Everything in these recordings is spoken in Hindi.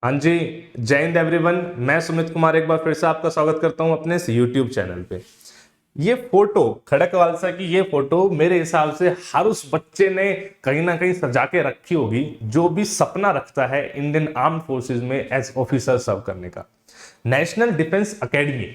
हाँ जी। जय हिंद एवरीवन। मैं सुमित कुमार एक बार फिर से आपका स्वागत करता हूं अपने इस यूट्यूब चैनल पे। ये फोटो खड़क वालसा की ये फोटो मेरे हिसाब से हर उस बच्चे ने कहीं ना कहीं सजा के रखी होगी जो भी सपना रखता है इंडियन आर्म्ड फोर्सेस में एज ऑफिसर सर्व करने का। नेशनल डिफेंस एकेडमी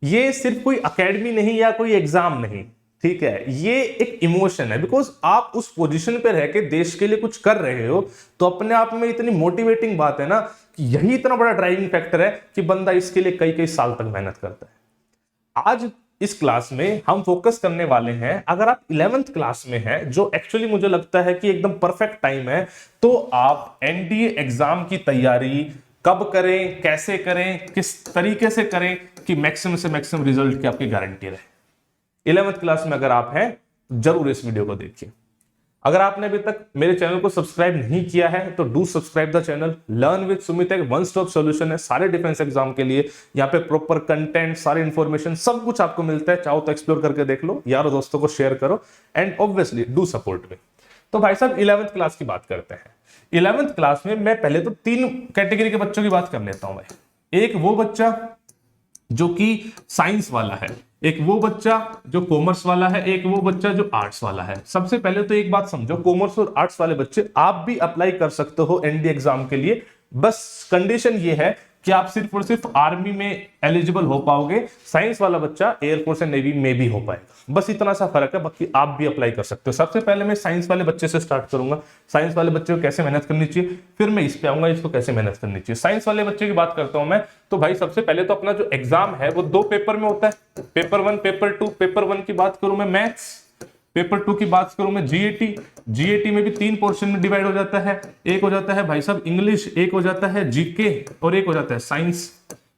ये सिर्फ कोई एकेडमी नहीं या कोई एग्जाम नहीं, ठीक है, ये एक इमोशन है। बिकॉज आप उस पोजीशन पे रह के देश के लिए कुछ कर रहे हो तो अपने आप में इतनी मोटिवेटिंग बात है ना कि यही इतना बड़ा ड्राइविंग फैक्टर है कि बंदा इसके लिए कई कई साल तक मेहनत करता है। आज इस क्लास में हम फोकस करने वाले हैं, अगर आप 11th क्लास में हैं जो एक्चुअली मुझे लगता है कि एकदम परफेक्ट टाइम है, तो आप एनडीए एग्जाम की तैयारी कब करें, कैसे करें, किस तरीके से करें कि मैक्सिमम से मैक्सिमम रिजल्ट की आपकी गारंटी रहे। 11th क्लास में अगर आप हैं तो जरूर इस वीडियो को देखिए। अगर आपने अभी तक मेरे चैनल को सब्सक्राइब नहीं किया है तो do subscribe the channel. Learn with Sumit एक वन स्टॉप सॉल्यूशन है सारे डिफेंस एग्जाम के लिए। यहाँ पे प्रॉपर कंटेंट, सारी इंफॉर्मेशन, सब कुछ आपको मिलता है। चाहो तो एक्सप्लोर करके देख लो, यारों दोस्तों को शेयर करो and obviously do support me. तो भाई साहब 11th क्लास की बात करते हैं। 11th क्लास में मैं पहले तो 3 कैटेगरी के बच्चों की बात कर लेता हूं भाई। एक वो बच्चा जो कि साइंस वाला है, एक वो बच्चा जो कॉमर्स वाला है, एक वो बच्चा जो आर्ट्स वाला है। सबसे पहले तो एक बात समझो, कॉमर्स और आर्ट्स वाले बच्चे आप भी अप्लाई कर सकते हो एनडीए एग्जाम के लिए। बस कंडीशन ये है कि आप सिर्फ और सिर्फ आर्मी में एलिजिबल हो पाओगे, साइंस वाला बच्चा एयरफोर्स एंड नेवी में भी हो पाएगा। बस इतना सा फर्क है, बाकी आप भी अप्लाई कर सकते हो। सबसे पहले मैं साइंस वाले बच्चे से स्टार्ट करूंगा। साइंस वाले बच्चे को कैसे मेहनत करनी चाहिए, फिर मैं इस पे आऊंगा इसको कैसे मेहनत करनी चाहिए। साइंस वाले बच्चे की बात करता हूं मैं, तो भाई सबसे पहले तो अपना जो एग्जाम है वो 2 पेपर में होता है, पेपर 1, पेपर 2। पेपर 1 की बात करूं मैं मैथ्स, पेपर 2 की बात करूं मैं जीएटी। जीएटी में भी 3 पोर्शन में डिवाइड हो जाता है। एक हो जाता है भाई साहब इंग्लिश, एक हो जाता है जीके और एक हो जाता है साइंस।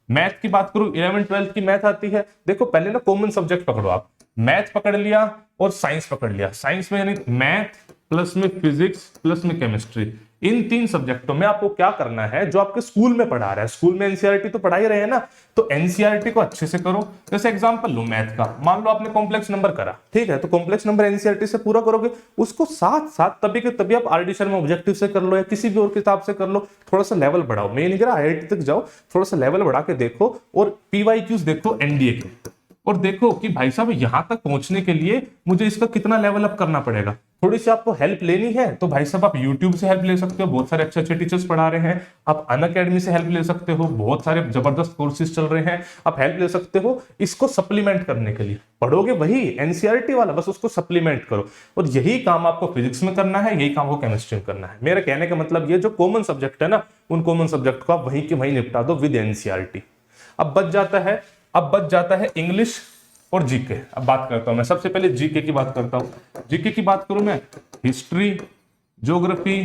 मैथ की बात करूं 11th 12th की मैथ आती है। देखो पहले ना कॉमन सब्जेक्ट पकड़ो आप, मैथ पकड़ लिया और साइंस पकड़ लिया। साइंस में यानी मैथ प्लस में फिजिक्स प्लस में केमिस्ट्री। इन 3 सब्जेक्टों में आपको क्या करना है जो आपके स्कूल में पढ़ा रहा है। स्कूल में एनसीईआरटी तो पढ़ा ही रहे हैं ना, तो एनसीईआरटी को अच्छे से करो। जैसे एग्जांपल लो मैथ का, मान लो आपने कॉम्प्लेक्स नंबर करा, ठीक है, तो कॉम्प्लेक्स नंबर एनसीईआरटी से पूरा करोगे, उसको साथ साथ तभी के तभी आप आरडी शर्मा ऑब्जेक्टिव से कर लो या किसी भी और किताब से कर लो। थोड़ा सा लेवल बढ़ाओ, मैं नहीं कह रहा आईआईटी तक जाओ, थोड़ा सा लेवल बढ़ा के देखो और पीवाईक्यूज देखो एनडीए के, और देखो कि भाई साहब यहां तक पहुंचने के लिए मुझे इसका कितना लेवल अप करना पड़ेगा। थोड़ी सी आपको हेल्प लेनी है तो भाई साहब आप YouTube से हेल्प ले सकते हो, बहुत सारे अच्छे अच्छे टीचर्स पढ़ा रहे हैं। आप अनअकैडमी से हेल्प ले सकते हो, बहुत सारे जबरदस्त कोर्सेज चल रहे हैं, आप हेल्प ले सकते हो इसको सप्लीमेंट करने के लिए। पढ़ोगे वही एनसीईआरटी वाला, बस उसको सप्लीमेंट करो। और यही काम आपको फिजिक्स में करना है, यही काम आपको केमिस्ट्री में करना है। मेरा कहने का मतलब ये जो कॉमन सब्जेक्ट है ना, उन कॉमन सब्जेक्ट को आप वहीं के वहीं निपटा दो विद एनसीईआरटी। अब बच जाता है इंग्लिश और जीके। अब बात करता हूं मैं, सबसे पहले जीके की बात करता हूं। जीके की बात करूं मैं, history, geography,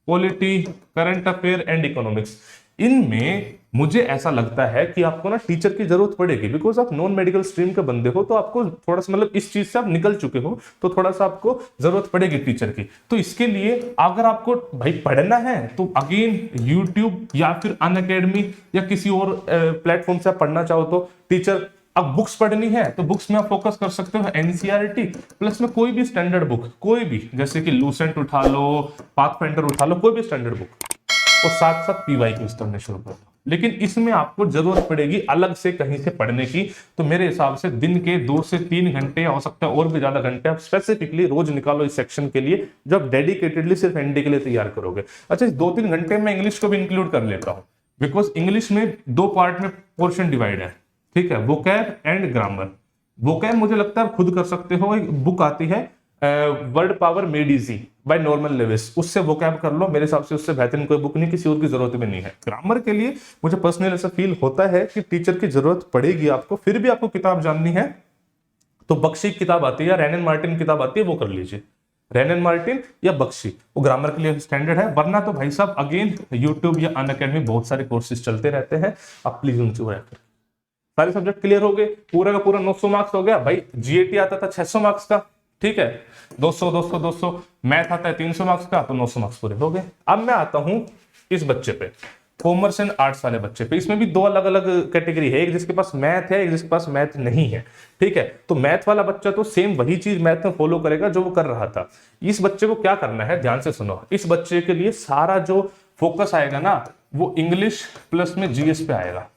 polity, current affair and economics. इनमें मुझे ऐसा लगता है कि आपको ना टीचर की जरूरत पड़ेगी। बिकॉज आप नॉन मेडिकल स्ट्रीम के बंदे हो तो आपको थोड़ा सा मतलब इस चीज से आप निकल चुके हो, तो थोड़ा सा आपको जरूरत पड़ेगी टीचर की। तो इसके लिए अगर आपको भाई पढ़ना है तो अगेन यूट्यूब या फिर अनअकैडमी या किसी और प्लेटफॉर्म से आप पढ़ना चाहो तो टीचर। अब बुक्स पढ़नी है तो बुक्स में आप फोकस कर सकते हो एनसीईआरटी प्लस में कोई भी स्टैंडर्ड बुक, कोई भी, जैसे कि लूसेंट उठा लो, पाथफाइंडर उठा लो, कोई भी स्टैंडर्ड बुक, और साथ साथ पीवाईक्यूज पढ़ने शुरू कर दो। लेकिन इसमें आपको जरूरत पड़ेगी अलग से कहीं से पढ़ने की। तो मेरे हिसाब से दिन के 2 से 3 घंटे, हो सकता है और भी ज्यादा घंटे, आप स्पेसिफिकली रोज निकालो इस सेक्शन के लिए जो आप डेडिकेटेडली सिर्फ एनडी के लिए तैयार करोगे। अच्छा, इस 2-3 घंटे में इंग्लिश को भी इंक्लूड कर लेता हूं, बिकॉज इंग्लिश में 2 पार्ट में पोर्शन डिवाइड है, ठीक है, वोकैब एंड ग्रामर। वोकैब मुझे लगता है आप खुद कर सकते हो, एक बुक आती है word power made easy by Norman Lewis, उससे वोकैब कर लो। मेरे हिसाब से उससे बेहतरीन कोई बुक नहीं, किसी और की जरूरत भी नहीं है। ग्रामर के लिए मुझे पर्सनली ऐसा फील होता है कि टीचर की जरूरत पड़ेगी आपको, फिर भी आपको किताब जाननी है तो बख्शी किताब आती है, रैनन मार्टिन किताब आती है, वो कर लीजिए, रैनन मार्टिन या बख्शी, वो ग्रामर के लिए स्टैंडर्ड है। वरना तो भाई साहब अगेन यूट्यूब या अनअकैडमी बहुत सारे कोर्सेज चलते रहते हैं, आप प्लीज उनसे रेफर। सारे सब्जेक्ट क्लियर हो गए, पूरा का पूरा 900 मार्क्स हो गया। भाई जीएटी आता था 600 मार्क्स का, ठीक है, 200 200 200। मैथ आता है 300 मार्क्स का, तो 900 मार्क्स पूरे हो गए। अब मैं आता हूं इस बच्चे पे, कॉमर्स एंड आर्ट्स वाले बच्चे पे। इसमें भी 2 अलग अलग कैटेगरी है, एक जिसके पास मैथ है, एक जिसके पास मैथ नहीं है, ठीक है। तो मैथ वाला बच्चा तो सेम वही चीज मैथ में फॉलो करेगा जो वो कर रहा था। इस बच्चे को क्या करना है, ध्यान से सुनो। इस बच्चे के लिए सारा जो फोकस आएगा ना वो इंग्लिश प्लस में जीएस पे आएगा।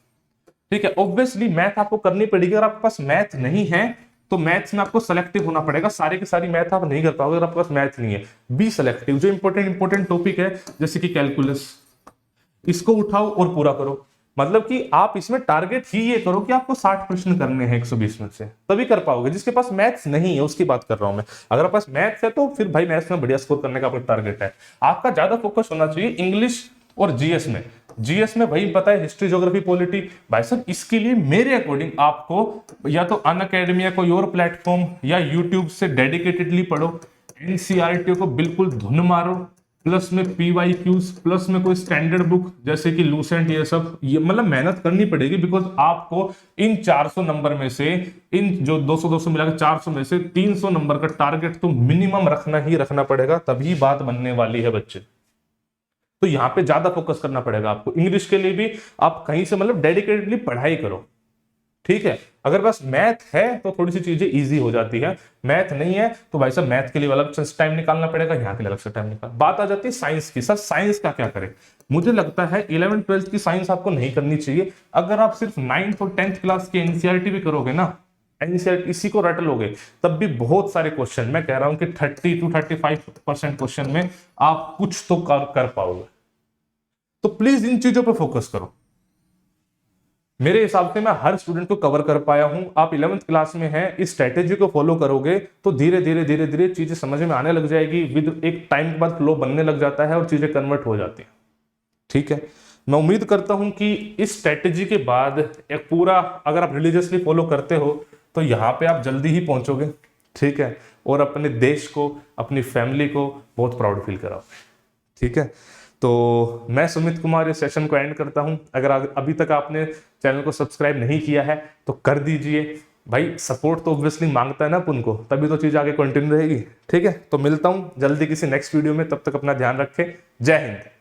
ठीक है, ऑब्वियसली मैथ आपको करनी पड़ेगी। अगर आपके पास मैथ नहीं है तो मैथ्स में आपको सेलेक्टिव होना पड़ेगा, सारी की सारी मैथ आप नहीं कर पाओगे अगर आपके पास मैथ नहीं है। बी सेलेक्टिव, जो इंपॉर्टेंट टॉपिक है जैसे कि कैलकुलस, इसको उठाओ और पूरा करो। मतलब कि आप इसमें टारगेट ही ये करो कि आपको 60 प्रश्न करने हैं 120 में से, तभी कर पाओगे। जिसके पास मैथ्स नहीं है उसकी बात कर रहा हूं मैं। अगर आपके पास मैथ्स है तो फिर भाई मैथ्स में बढ़िया स्कोर करने का आपका टारगेट है। आपका ज्यादा फोकस होना चाहिए इंग्लिश और जीएस में। जीएस में वही पता है, हिस्ट्री, ज्योग्राफी, पॉलिटी। भाई साहब इसके लिए मेरे अकॉर्डिंग आपको या तो अनअकैडमी या कोई और प्लेटफॉर्म या यूट्यूब से डेडिकेटेडली पढ़ो, एनसीईआरटी को बिल्कुल धुन मारो, प्लस में पीवाईक्यूज, प्लस में कोई स्टैंडर्ड बुक जैसे कि लूसेंट, ये सब, ये मतलब मेहनत करनी पड़ेगी। बिकॉज आपको इन 400 नंबर में से, इन जो 200 मिलाकर 400 में से 300 नंबर का टारगेट तो मिनिमम रखना ही रखना पड़ेगा, तभी बात बनने वाली है बच्चे। तो यहां पे ज्यादा फोकस करना पड़ेगा आपको। इंग्लिश के लिए भी आप कहीं से मतलब डेडिकेटेडली पढ़ाई करो। ठीक है, अगर बस मैथ है तो थोड़ी सी चीजें इजी हो जाती है, मैथ नहीं है तो भाई साहब मैथ के लिए अलग से टाइम निकालना पड़ेगा, यहाँ के लिए अलग से टाइम निकाल। बात आ जाती है साइंस की। सर साइंस का क्या करें? मुझे लगता है 11th 12th की साइंस आपको नहीं करनी चाहिए। अगर आप सिर्फ 9th और 10th क्लास की एनसीईआरटी भी करोगे ना, एनसीईआरटी इसी को रट लोगे, तब भी बहुत सारे क्वेश्चन, मैं कह रहा हूं कि 30 to 35% क्वेश्चन में आप कुछ तो कर पाओगे। तो प्लीज इन चीजों पर फोकस करो। मेरे हिसाब से मैं हर स्टूडेंट को कवर कर पाया हूं। आप 11th क्लास में हैं, इस स्ट्रेटेजी को फॉलो करोगे तो धीरे धीरे चीजें समझ में आने लग जाएगी। विद एक टाइम के बाद फ्लो बनने लग जाता है और चीजें कन्वर्ट हो जाती हैं। ठीक है, मैं उम्मीद करता हूं कि इस स्ट्रेटेजी के बाद एक पूरा अगर आप रिलीजियसली फॉलो करते हो तो यहां पे आप जल्दी ही पहुंचोगे। ठीक है, और अपने देश को, अपनी फैमिली को बहुत प्राउड फील कराओगे। ठीक है, तो मैं सुमित कुमार इस सेशन को एंड करता हूं। अगर अभी तक आपने चैनल को सब्सक्राइब नहीं किया है तो कर दीजिए भाई। सपोर्ट तो ऑब्वियसली मांगता है ना अपन को, तभी तो चीज आगे कंटिन्यू रहेगी। ठीक है, तो मिलता हूं जल्दी किसी नेक्स्ट वीडियो में, तब तक अपना ध्यान रखें। जय हिंद।